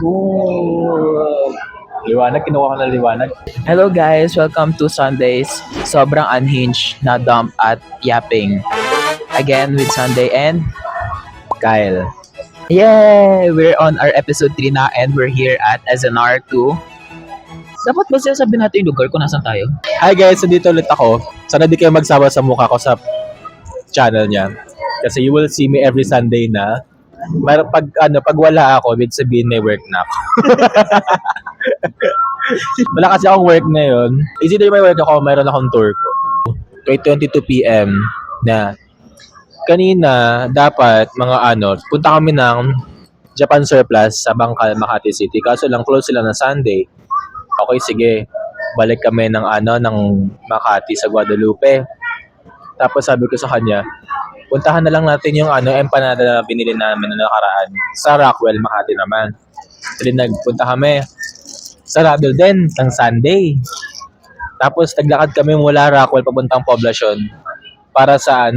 Ooh. Liwanag, kinuha ko na liwanag. Hello guys, welcome to Sundays Sobrang Unhinged na Dump at Yapping. Again with Sunday and Kyle. Yay! We're on our episode 3 na and we're here at SNR 2. Dapat ba sabi natin yung lugar kung nasan tayo? Hi guys, nandito ulit ako. Sana di kayo magsawa sa mukha ko sa channel niya. Kasi you will see me every Sunday na. Pag wala ako, ibig sabihin may work na ako. Wala kasi akong work ngayon. Is either may work ako, mayroon akong tour ko. 8:22 PM na kanina dapat punta kami ng Japan Surplus sa Bangkal, Makati City. Kaso lang close sila na Sunday. Okay, sige. Balik kami ng Makati sa Guadalupe. Tapos sabi ko sa kanya, puntahan na lang natin yung empanada na binili namin na nakaraan sa Rockwell, Makati naman. Then nagpunta kami. Sarado din ng Sunday. Tapos naglakad kami mula Rockwell papuntang Poblacion para sa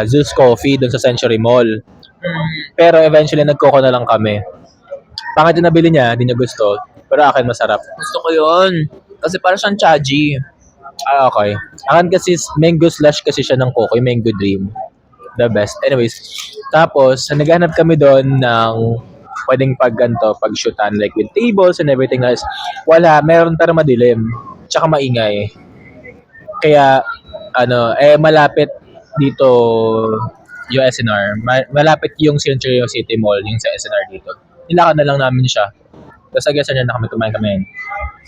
Zeus Coffee doon sa Century Mall. Pero eventually nagkoko na lang kami. Pangit yung nabili niya, hindi niya gusto. Pero akin masarap. Gusto ko yun. Kasi para siyang chaji. Ah, okay. Akin kasi mango slush kasi siya ng Coco, yung Mango Dream. The best. Anyways, tapos naghanap kami doon ng pwedeng pag-shootan like with tables and everything else. Wala, meron pero madilim. Tsaka maingay. Kaya malapit dito yung SNR. Malapit yung Century City Mall, yung sa SNR dito. Nilakad na lang namin siya. Tapos agasan niya na kami, kumain kami.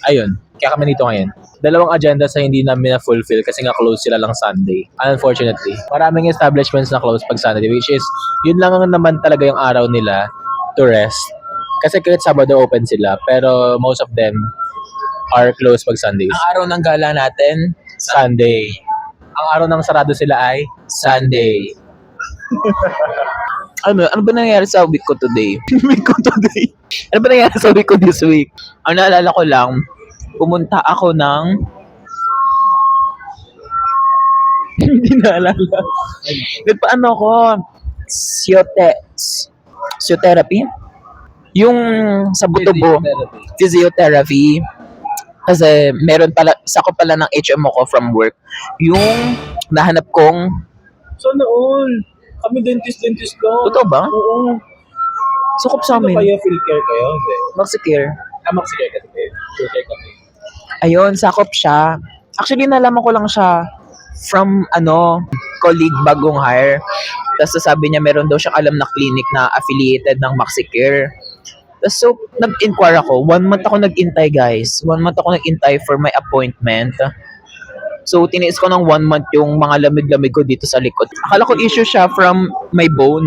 Ayun, kaya kami dito ngayon. Dalawang agenda sa hindi namin na-fulfill kasi nga close sila lang Sunday. Unfortunately. Maraming establishments na close pag Sunday, which is, yun lang naman talaga yung araw nila to rest. Kasi kahit Sabado open sila, pero most of them are closed pag Sundays. Ang araw ng gala natin, Sunday. Ang araw ng sarado sila ay Sunday. ano ba nangyari sa week ko today? Ano ba nangyari sa week ko this week? Ang naalala ko lang, pumunta ako ng hindi naalala. Nagpaano ako? Physiotherapy? Yung sa buto-bo. Physiotherapy. Kasi sakop pala ng HMO ko from work. Yung nahanap kong Sana all. Kami dentist lang. totoo ba? Oo. Sakop sa amin. Kayo, PhilCare kayo? Hindi. Maxicare. Maxicare kasi. PhilCare kasi. Ayun, sakop siya. Actually, nalaman ko lang siya from colleague bagong hire. Tapos sabi niya meron daw siyang alam na clinic na affiliated ng Maxicare. Tapos so, nag-inquire ako. 1 month ako nag-intay, guys. 1 month ako nag-intay for my appointment. So, tiniis ko ng 1 month yung mga lamig-lamig ko dito sa likod. Akala ko issue siya from my bone.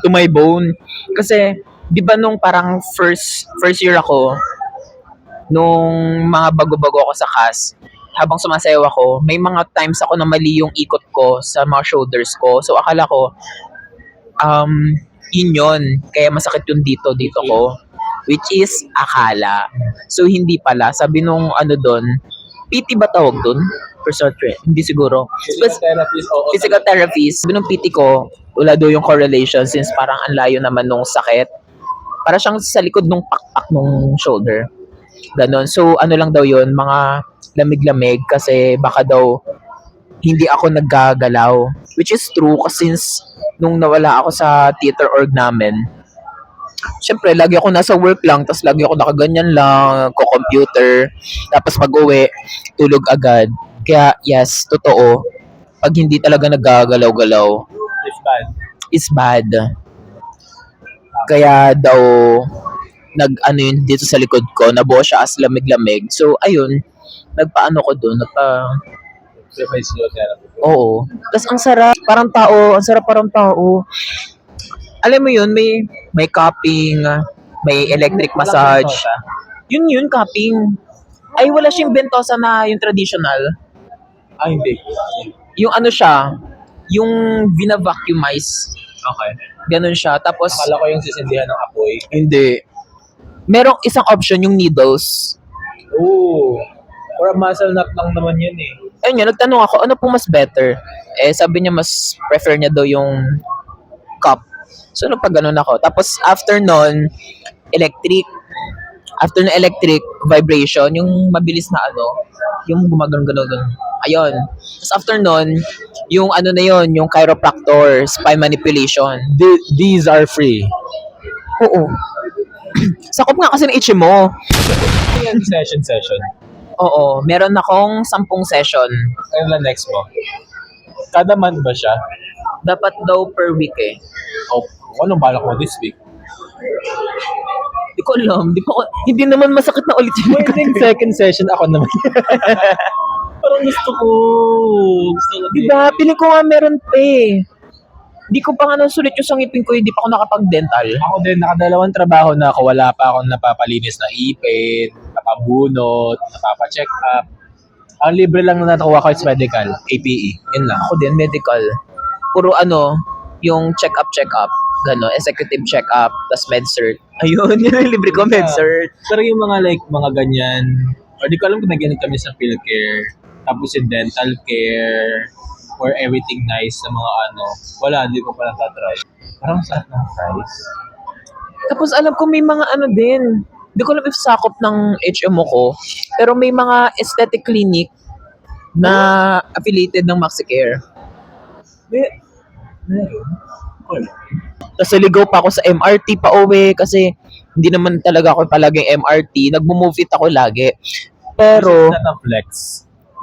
To my bone. Kasi, di ba nung parang first year ako, nung mga bago-bago ako sa CAS, habang sumasayaw ako, may mga times ako na mali yung ikot ko sa mga shoulders ko. So, akala ko, yun. Kaya masakit yung dito ko. Which is, akala. So, hindi pala. Sabi nung doon, PT ba tawag doon? Hindi siguro. Physical therapist. Sabi nung PT ko, wala daw yung correlation since parang ang layo naman nung sakit. Para siyang sa likod nung pakpak nung shoulder. Ganon. So, lang daw yun, mga lamig-lamig kasi baka daw hindi ako naggagalaw. Which is true kasi since nung nawala ako sa theater org namin, syempre, lagi ako nasa work lang, tapos lagi ako nakaganyan lang, ko-computer, tapos pag-uwi, tulog agad. Kaya, yes, totoo, pag hindi talaga naggagalaw-galaw, is bad. Kaya daw, yun dito sa likod ko, nabuo siya as lamig-lamig. So, ayun, nagpaano ko doon, Oo. Tapos ang sarap, ang sarap parang tao. Alam mo yun, may cupping, may electric massage. Yun, cupping. Ay, wala siyang bentosa na yung traditional. Hindi. Yung siya, yung vina-vacuumize. Okay. Ganun siya. Tapos, Akala ko yung sisindihan ng apoy. hindi. Merong isang option, yung needles. Oo. For a muscle knot lang naman yun eh. Ayun yun, nagtanong ako, ano pong mas better? Sabi niya, mas prefer niya daw yung cup. So, napag-ganon ako. Tapos, after nun, electric. After na electric, vibration, yung mabilis na yung gumagano-gano. Ayun. Tapos after nun, yung na yun, yung chiropractor, spine manipulation. These are free. Oo. Sakop nga kasi ng HMO. Yan, session. Oo, meron akong 10 session. Ano lang next mo? Kada month ba siya? Dapat daw per week eh. O, anong balak mo this week? Di ko alam. Hindi naman masakit na ulit yung Pwedeng second session ako naman. Parang gusto ko. Diba? Piling ko nga meron pa eh. Di ko pa nga nasulit yung sangipin ko, hindi pa ako nakapag-dental. Ako din, nakadalawang trabaho na ako. Wala pa akong napapalinis na ipin, napabunot, napapacheck up. Ang libre lang na nakuha ko is medical, APE. Yun lang. Ako din, medical. Puro yung check-up. Gano'n, executive check-up, tas med-cert. Ayun, yun yung libre ko, med-cert. Pero yung mga mga ganyan, or di ko alam kung nagyan kami sa PhilCare, tapos yung dental care, or everything nice sa mga wala, di ko pa natatry. Parang sarap ng price. Tapos alam ko may mga din. Hindi ko alam if sakop ng HMO ko, pero may mga aesthetic clinic na affiliated ng MaxiCare. Meron? Tapos naligaw pa ako sa MRT pa uwi kasi hindi naman talaga ako palaging MRT. Nagmo-move it ako lagi. Pero, This is not a flex.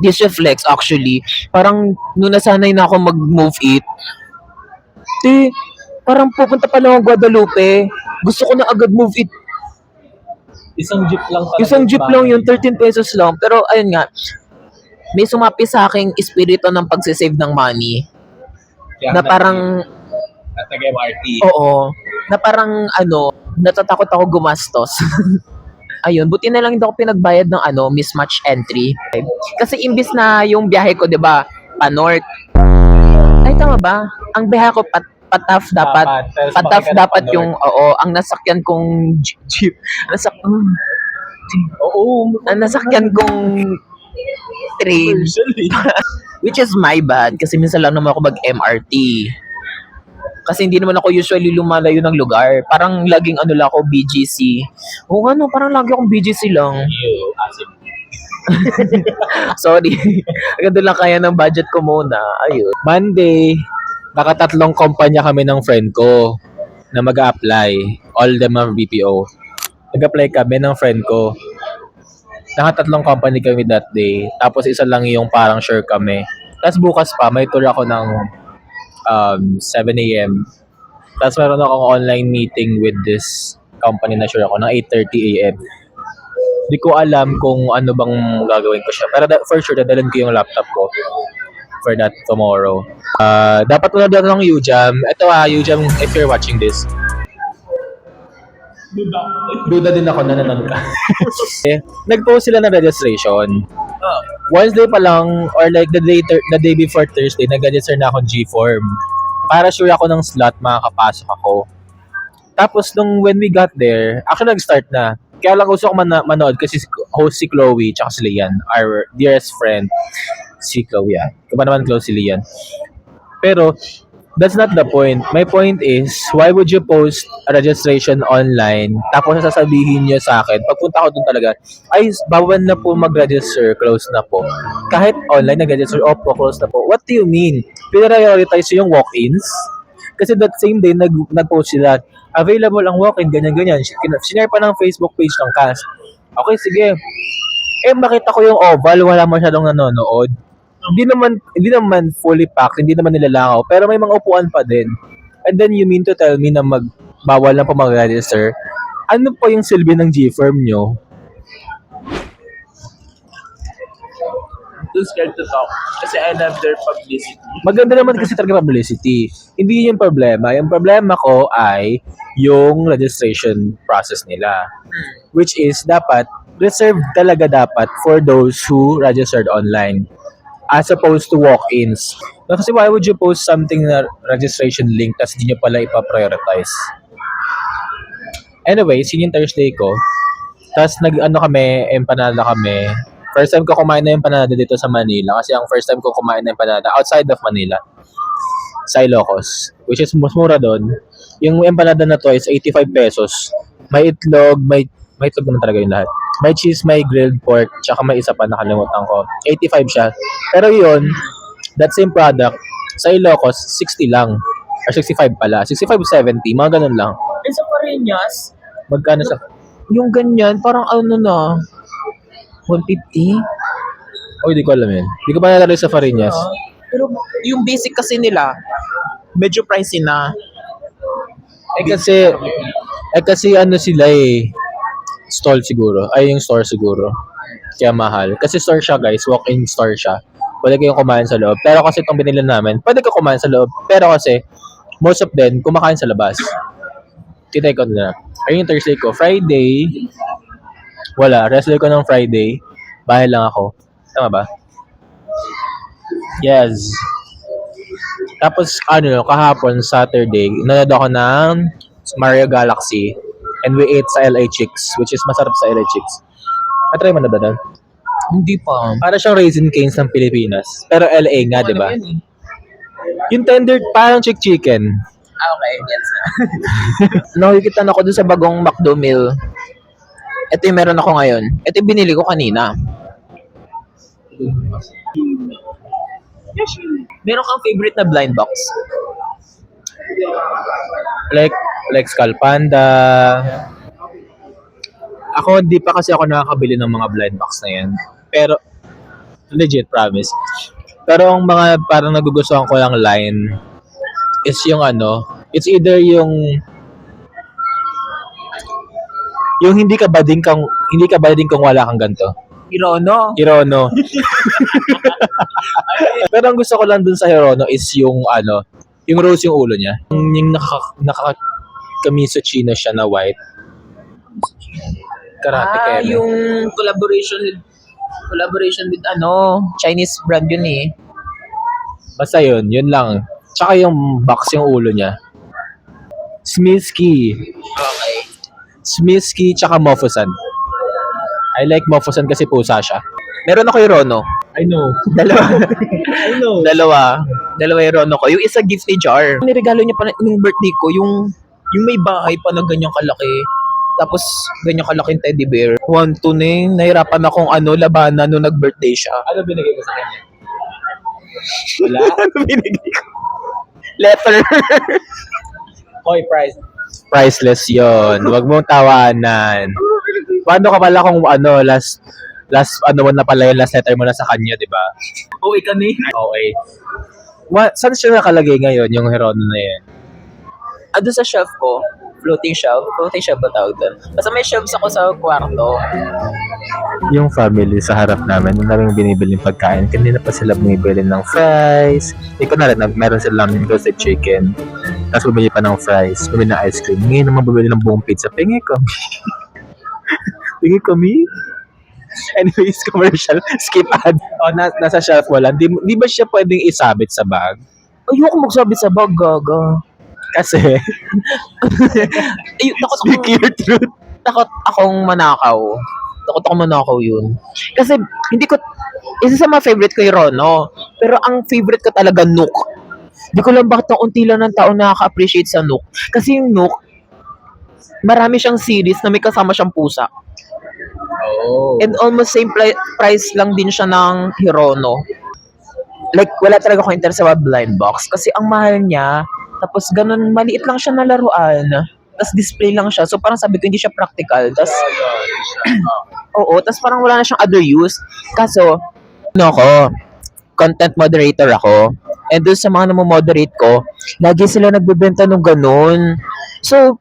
this is flex actually. Parang nung nasanay na ako mag-move it, parang pupunta pa lang ako Guadalupe. Gusto ko na agad move it. Isang jeep lang talaga. Isang jeep lang yun, 13 pesos lang. Pero ayun nga, may sumapi sa aking espiritu ng pagsisave ng money. Kaya Na parang, taga-MRT. oo, na parang natatakot ako gumastos. Ayun, buti na lang hindi ako pinagbayad ng mismatch entry. Kasi imbis na yung biyahe ko, 'di ba, pa-north. Ay tama ba? Ang biyahe ko pataf dapat. Pero Pataf sumakay ka dapat ng yung ang nasakyan kong jeep. Ang nasakyan kong train. Usually. Which is my bad kasi minsan lang naman ako mag-MRT. Kasi hindi naman ako usually lumalayo ng lugar. Parang laging lang ako BGC. O parang lagi akong BGC lang. Asim. Sorry. Ganun lang kaya ng budget ko muna. Ayun. Monday, nakatatlong kumpanya kami ng friend ko na mag-a-apply. All them are BPO. Nag-apply kami ng friend ko. Nakatatlong company kami that day. Tapos isa lang yung parang sure kami. Tapos bukas pa, may tour ako ng 7 a.m. Tapos meron akong online meeting with this company na sure ako ng 8:30 a.m. Di ko alam kung ano bang gagawin ko siya. Pero for sure, dadalhin ko yung laptop ko for that tomorrow. Dapat manood ako ng UJAM. Ito UJAM, if you're watching this. Duda din ako na nanonood ka. Nag-post sila ng registration. Wednesday pa lang, or like the day before Thursday, nag-register na akong G-form. Para sure ako ng slot, makakapasok ako. Tapos when we got there, actually nag-start na. Kaya lang gusto ko manood kasi host si Chloe tsaka si Lian, our dearest friend. Si Chloe yan. Kung naman close si Lian. Pero, that's not the point. My point is, why would you post a registration online tapos sasabihin niyo sa akin, pagpunta ko dun talaga, ay, bawal na po mag-register, close na po. Kahit online nag-register, opo, close na po. What do you mean? Prioritize yung walk-ins? Kasi that same day, nag-post sila, available ang walk-in, ganyan-ganyan. Sinare pa ng Facebook page ng cast. Okay, sige. Makita ko yung oval, wala masyadong nanonood. Hindi naman fully packed, hindi naman nilalangaw, pero may mga upuan pa din. And then you mean to tell me na bawal na po mag-register? Ano po yung silbi ng G-firm nyo? Too scared to talk. Kasi I love their publicity. Maganda naman kasi talaga publicity. Hindi yun yung problema. Yung problema ko ay yung registration process nila. Which is dapat, reserved talaga dapat for those who registered online. As opposed to walk-ins. Kasi why would you post something na registration link tas di nyo pala ipa-prioritize? Anyway, yun yung Thursday ko. Tas kami, empanada kami. First time ko kumain na empanada dito sa Manila. Kasi ang first time ko kumain na empanada outside of Manila. Sa Ilocos. Which is mas mura doon. Yung empanada na to is 85 pesos. May itlog, may itlog naman talaga yung lahat. May cheese, may grilled pork, tsaka may isa pa nakalimutan ko. 85 siya. Pero yun, that same product, sa Ilocos, 60 lang. Or 65 pala. 65, 70, mga ganun lang. Eh, sa Parinas, Magkano sa... yung ganyan, parang ano na, 150. Oh, hindi ko alam yun. Hindi ko pa nalala sa Farinas. Pero yung basic kasi nila, medyo pricey na. Kasi ano sila stall siguro. Ay, yung store siguro. Kaya mahal. Kasi store siya guys, walk-in store siya. Pwede kayong kumain sa loob. Pero kasi itong binili namin, pwede ka kumain sa loob. Pero kasi, most of them, kumakain sa labas. Tinay ko na. Ayun yung Thursday ko. Friday, wala. Rest day ko ng Friday. Bahay lang ako. Tama ba? Yes. Tapos, kahapon, Saturday, nanood ako ng Mario Galaxy. And we ate sa LA Chicks, which is masarap sa LA Chicks. Natry mo na ba doon? Hindi pa. Para siyang Raisin Cane's ng Pilipinas. Pero LA nga, di ba? Ano yun eh? Yung tender, parang chicken. Ah, okay. Yes. Nakikita na ako dun sa bagong McDo meal. Ito yung meron ako ngayon. Ito yung binili ko kanina. Meron kang favorite na blind box? Like Skull Panda. Ako, di pa kasi ako nakakabili ng mga blind box na yan. Pero, legit, promise. Pero ang mga parang nagugustuhan ko lang line is yung it's either yung hindi ka bading kung wala kang ganto. Hirono. Hirono. Pero ang gusto ko lang dun sa Hirono is yung yung rose yung ulo niya. Yung kamiso chino siya na white. Karate Keme. Yung collaboration with Chinese brand yun eh. Basta yun lang. Tsaka yung box yung ulo niya. Smirsky. Okay. Smirsky tsaka Mofusan. I like Mofusan kasi pusa siya. Meron ako Hirono. I know. Dalawa. I know. Dalawa Hirono ko. Yung isa gift ni Jar. Niregalo niya pa nung birthday ko, yung may bahay pa na ganyang kalaki. Tapos, ganyan kalaking teddy bear. 1-2 na yun. Nahirapan akong labanan nung nag-birthday siya. Ano binigay mo sa kanya? Wala? Ano binigay ko? Letter. Hoy, priceless yon. Huwag mong tawanan. Paano ka pala kung last mo na pala yung last letter mo na sa kanya, di ba? Okay ka ni. Okay. Saan siya nakalagay ngayon, yung Hirono na yan? Doon sa shelf ko, floating shelf ba tawag doon? Basta may shelves ako sa kwarto. Yung family sa harap namin, nung namin binibili ng pagkain, kanina pa sila bumibili ng fries. Ikaw na rin, meron silang roasted chicken. Tapos bumili pa ng fries, bumili ng ice cream. Ngayon naman bumili ng buong pizza. Pingi kami. Pingi kami. Anyways, commercial. Skip ad. Nasa shelf wala. Di ba siya pwedeng isabit sa bag? Ayoko magsabi sa bag, gaga. Kasi, speak your truth. Takot akong manakaw. Yun. Kasi, isa sa mga favorite ko yung Hirono. Pero ang favorite ko talaga, Nook. Hindi ko lang bakit ang unti lang ng tao nakaka-appreciate sa Nook. Kasi yung Nook, marami siyang series na may kasama siyang pusa. Oh. And almost same price lang din siya ng Hirono. Like, wala talaga akong interest sa blind box. Kasi ang mahal niya, tapos ganun, maliit lang siya na laruan. Tapos display lang siya. So parang sabi ko, hindi siya practical. Tapos, tapos parang wala na siyang other use. Kaso, content moderator ako. And doon sa mga namo-moderate ko, lagi sila nagbebenta ng ganun. So,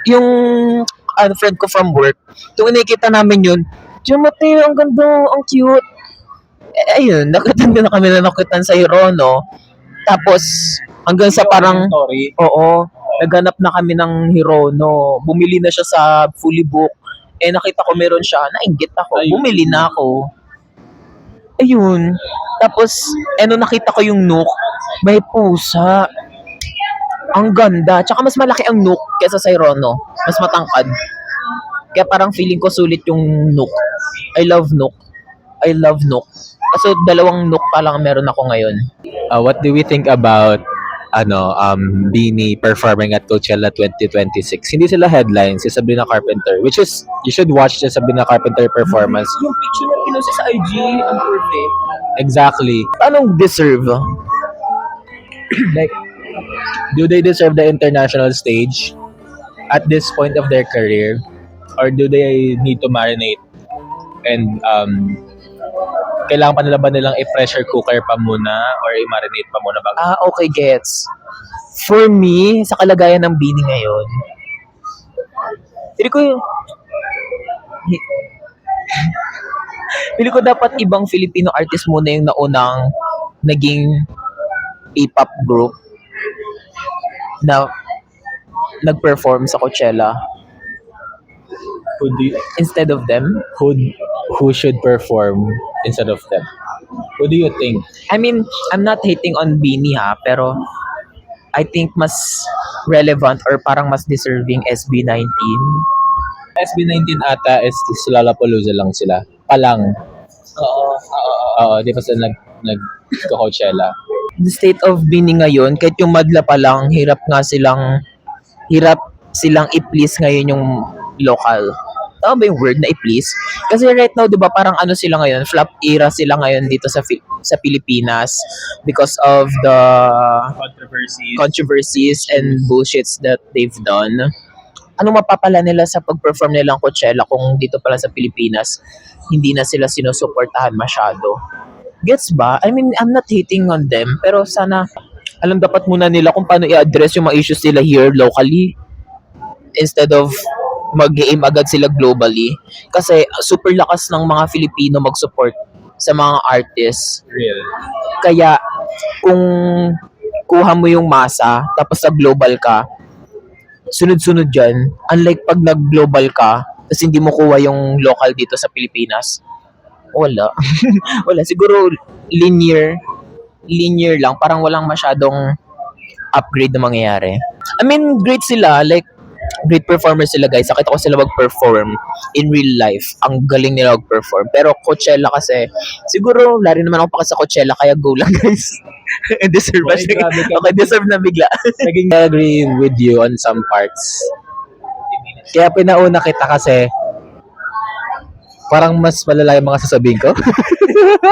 yung friend ko from work, tuwing nakikita namin yun, Mateo, ang ganda, ang cute. Ayun, nakatanda na kami na nakitan sa Hirono. Tapos, hanggang sa parang, naghanap na kami ng Hirono. Bumili na siya sa fully book. Nakita ko meron siya. Nainggit ako. Bumili na ako. Ayun. Tapos, nung nakita ko yung Nook, may pusa. Ang ganda. Tsaka mas malaki ang Nook kesa sa Hirono. Mas matangkad. Kaya parang feeling ko sulit yung Nook. I love Nook. Kaso 2 Nook pa lang meron ako ngayon. What do we think about Beanie performing at Coachella 2026. Hindi sila headlines, si Sabrina Carpenter, which is, you should watch the Sabrina Carpenter performance. Yung picture na pinost sa IG, ang perfect. Exactly. Anong deserve? Like, do they deserve the international stage at this point of their career? Or do they need to marinate? And kailangan pa nila ba nilang i-pressure cooker pa muna or i-marinate pa muna bago? Okay, gets. For me, sa kalagayan ng Bini ngayon, pili ko dapat ibang Filipino artist muna yung naunang naging K-pop group na nag-perform sa Coachella instead of them. Who should perform instead of them? Who do you think? I mean, I'm not hating on Bini pero I think mas relevant or parang mas deserving SB19. SB19 ata is Lollapalooza lang sila. Palang. Oo, di pa sila nag-Coachella. The state of Bini ngayon, kahit yung madla pa lang, hirap silang i-please ngayon yung local. Tama ba yung word na i-please? Kasi right now, di ba, parang ano sila ngayon, flop era sila ngayon dito sa Pilipinas because of the controversies and bullshits that they've done. Anong mapapala nila sa pag-perform nilang Coachella kung dito pala sa Pilipinas, hindi na sila sinusuportahan masyado? Gets ba? I mean, I'm not hating on them, pero sana alam dapat muna nila kung paano i-address yung mga issues nila here locally instead of mag-aim agad sila globally. Kasi super lakas ng mga Filipino mag-support sa mga artists. Real. Kaya kung kuha mo yung masa tapos sa global ka, sunod-sunod dyan, unlike pag nag-global ka, tapos hindi mo kuha yung local dito sa Pilipinas, wala. Wala. Siguro linear lang. Parang walang masyadong upgrade na mangyayari. I mean, great sila. Like, great performers sila, guys. Nakita ko sila mag-perform in real life. Ang galing nila mag-perform. Pero Coachella kasi, siguro, lari naman ako pa sa Coachella, kaya go lang, guys. Deserve ba siya? Okay, deserve na bigla. Naging agree with you on some parts. Kaya pinauna kita kasi parang mas malala yung mga sasabihin ko.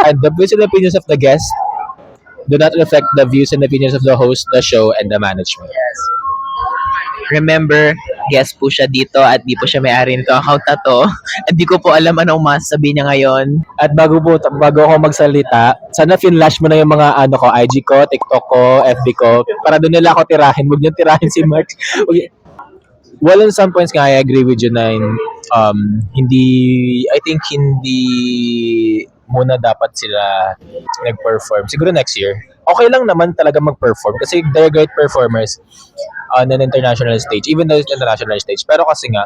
And the views and opinions of the guest do not reflect the views and opinions of the host, the show, and the management. Yes. Remember, guest po siya dito at di po siya may-ari nito account na to. At di ko po alam anong masasabi niya ngayon. At bago ako magsalita, sana finlash mo na yung mga IG ko, TikTok ko, FB ko, para doon nila ako tirahin. Huwag niyo tirahin si Mark. Well, on some points nga, I agree with you na hindi muna dapat sila nag-perform. Siguro next year. Okay lang naman talaga mag-perform kasi they're great performers on an international stage, even though it's international stage. Pero kasi nga,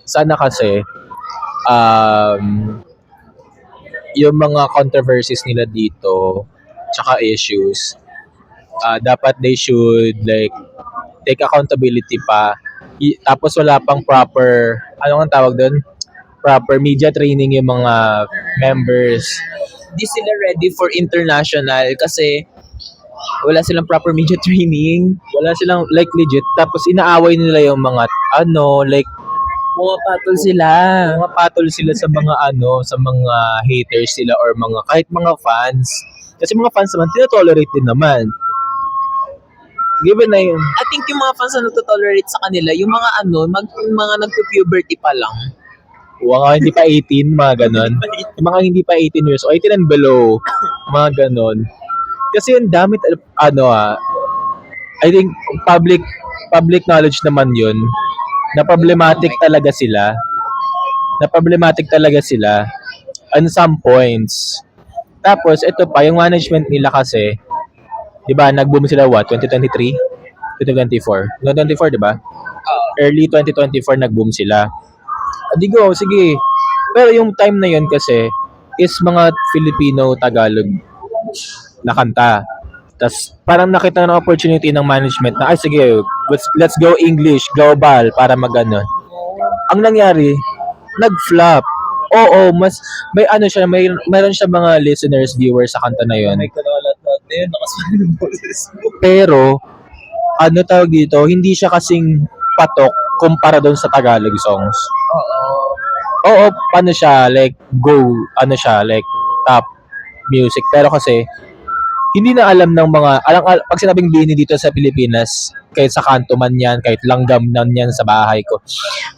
sana kasi, yung mga controversies nila dito, tsaka issues, dapat they should like take accountability pa. Tapos wala pang proper, ano ang tawag doon? Proper media training yung mga members. Di sila ready for international kasi wala silang proper media training. Wala silang like legit. Tapos inaaway nila yung mga like Pumapatol sila. pumapatol sila sa mga sa mga haters sila or mga kahit mga fans. Kasi mga fans naman tinotolerate din naman. Given na yun. I think yung mga fans na nagtotolerate sa kanila, yung mga mga nagpo-puberty pa lang. Mga hindi pa 18, mga ganon. Yung mga hindi pa 18 years old, 18 and below, mga ganon. Kasi yung damit, I think public knowledge naman yun, na problematic talaga sila. On some points. Tapos, ito pa, yung management nila kasi, di ba, nag-boom sila 2023? 2024? 2024, di ba? Early 2024, nag-boom sila. Di go, sige. Pero yung time na yun kasi, is mga Filipino Tagalog na kanta. Tapos, parang nakita ng opportunity ng management na, ay sige, let's go English, global, para mag-ano. Ang nangyari, nag-flop. Oo, mas, mayroon siya mga listeners, viewers sa kanta na yun. na yun, nakasama ng boses mo. Pero, ano tawag dito, hindi siya kasing patok kumpara doon sa Tagalog songs. Oo. Oo, paano siya, like, ano siya, like, top music. Pero kasi, hindi na alam ng mga, pag sinabing Bini dito sa Pilipinas, kahit sa kanto man yan, kahit langgam nan yan sa bahay ko,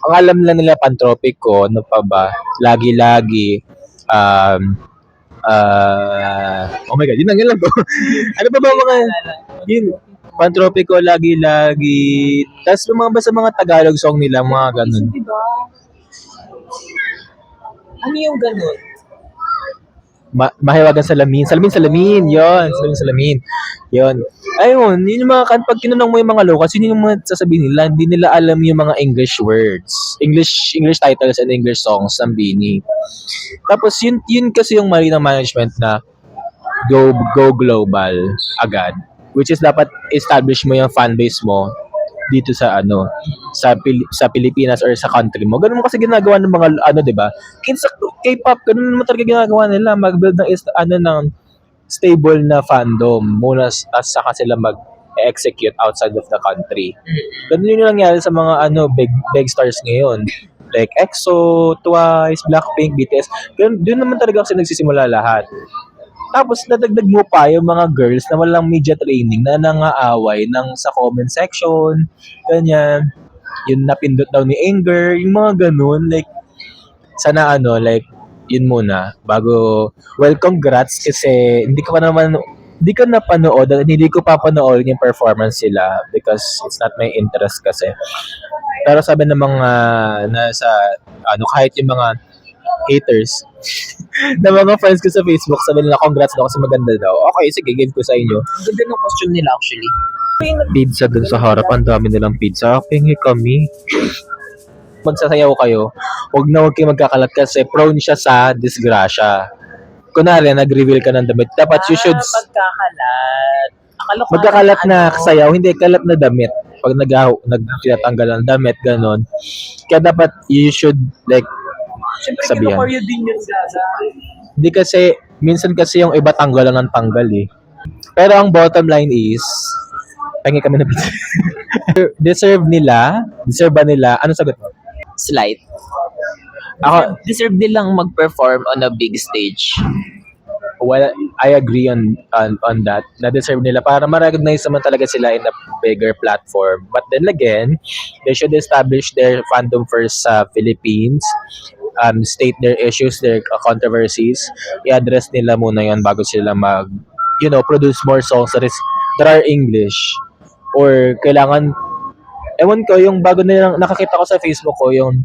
ang alam lang nila Pantropiko, ano pa ba, lagi-lagi, oh my god, yun lang to. Ano pa ba mga, yun, Pantropiko, lagi-lagi, tapos yung mga basta mga Tagalog song nila, mga ganun. Diba? Ano yung ganun? Mahiwagan salamin. Salamin. Yon. Salamin. Yon. Ayun, yun yung mga pag tinanong mo yung mga locals, yun yung mga sasabihin nila, hindi nila alam yung mga English words. English titles and English songs ng Bini. Tapos yun kasi yung mali ng management na go global agad. Which is dapat establish mo yung fan base mo dito sa sa Pilipinas or sa country mo. Ganun mo kasi ginagawa ng mga di ba? K-pop, ganun mo talaga ginagawa nila, mag-build ng stable na fandom muna at saka sila mag-execute outside of the country. Ganun yung nangyari sa mga big stars ngayon. Like EXO, Twice, Blackpink, BTS. Doon naman talaga kasi nagsisimula lahat. Tapos nadagdag mo pa yung mga girls na walang media training na nangaaway sa comment section, ganyan. Yung napindot daw ni Anger, yung mga ganun, like, sana like, yun muna, bago, well, congrats kasi hindi ko napanood at hindi ko papanoorin yung performance sila because it's not my interest kasi. Pero sabi ng mga nasa, kahit yung mga haters na mga friends ko sa Facebook, sabi nila congrats daw kasi maganda daw. Okay, sige, give ko sa inyo. Ganda ng costume nila actually. Pizza dun sa harap, ang dami nilang pizza. Pingi kami. Magsasayaw kayo, huwag kayo magkakalat kasi prone siya sa disgrasya. Kunwari, nag-reveal ka ng damit. Dapat you should... Magkakalat. Magkakalat na sayaw, hindi kalat na damit. Pag nagtatanggal ng damit, ganon. Kaya dapat you should like siyempre, sabihan. kino-choreo din yun, Gaza. Hindi kasi, minsan kasi yung iba tanggal lang ng tanggal eh. Pero ang bottom line is, pahingi kami na pizza. Deserve ba nila, ano sagot mo? Slight. Ako, Deserve nilang mag-perform on a big stage. well, I agree on that. Na-deserve nila para ma-recognize naman talaga sila in a bigger platform. But then again, they should establish their fandom first sa Philippines. State their issues, their controversies. I-address nila muna yan bago sila produce more songs that are English. Or kailangan, ewan ko, yung bago nilang, nakakita ko sa Facebook ko, yung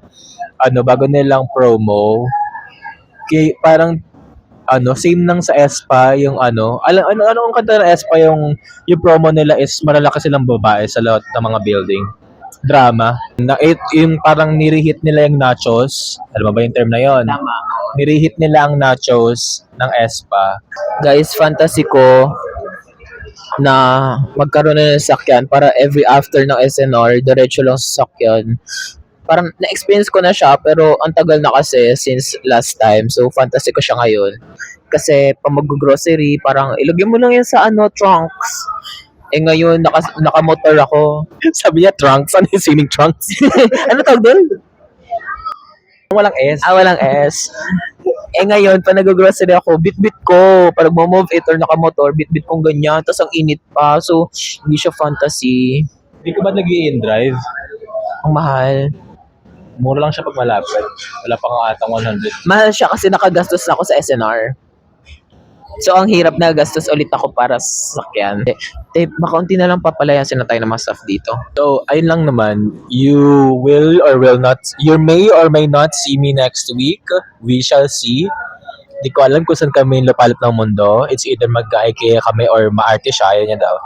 bago nilang promo, parang same nang sa Espa, yung ano ang kanta ng Espa, yung promo nila is malalaki silang babae sa lahat ng mga building. Drama. Yung parang nirehit nila yung nachos. Alam mo ba yung term na yon? Tama. Nirehit nila ang nachos ng Espa. Guys, fantasy ko na magkaroon na ng sakyan para every after ng SNR, diretso lang sa sakyan. Parang na-experience ko na siya pero ang tagal na kasi since last time. So, fantasy ko siya ngayon. Kasi pag mag-grocery, parang ilagay mo lang yan sa trunks. Eh ngayon, nakamotor ako. Sabi niya trunks. Ano yung swimming trunks? Ano tawag doon? Walang S. Walang S. Eh ngayon, pag nag-grocery ako, bit-bit ko. Pag mo-move it or nakamotor, bit-bit kong ganyan. Tapos ang init pa. So, hindi siya fantasy. Hindi ka ba nag-i-drive? Ang mahal. Mura lang siya pag malapit. Wala pa nga atang 100. Mahal siya kasi nakagastos ako sa SNR. So, ang hirap na gastos ulit ako para sa sakyan. Makaunti na lang papalayasin na tayo ng mga stuff dito. So, ayun lang naman. You may or may not see me next week. We shall see. Di ko alam kung saan kami lapalap ng mundo. It's either mag-IKEA kami or ma-arte siya. Yan daw.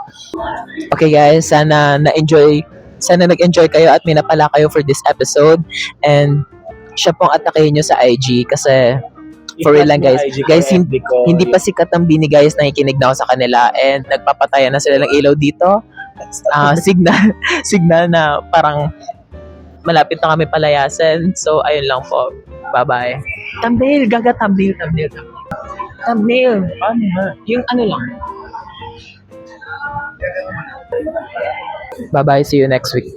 Okay guys, sana nag-enjoy kayo at may napala kayo for this episode. And siya pong atakehin nyo sa IG kasi for real lang guys. Guys, hindi pa sikat ang Bini guys, nakikinig na ako sa kanila and nagpapatayan na sila ng ilaw dito. Signal na parang malapit na kami palayasin. So, ayun lang po. Bye-bye. Thumbnail. Thumbnail. Ano nga? Yung ano lang. Bye-bye. See you next week.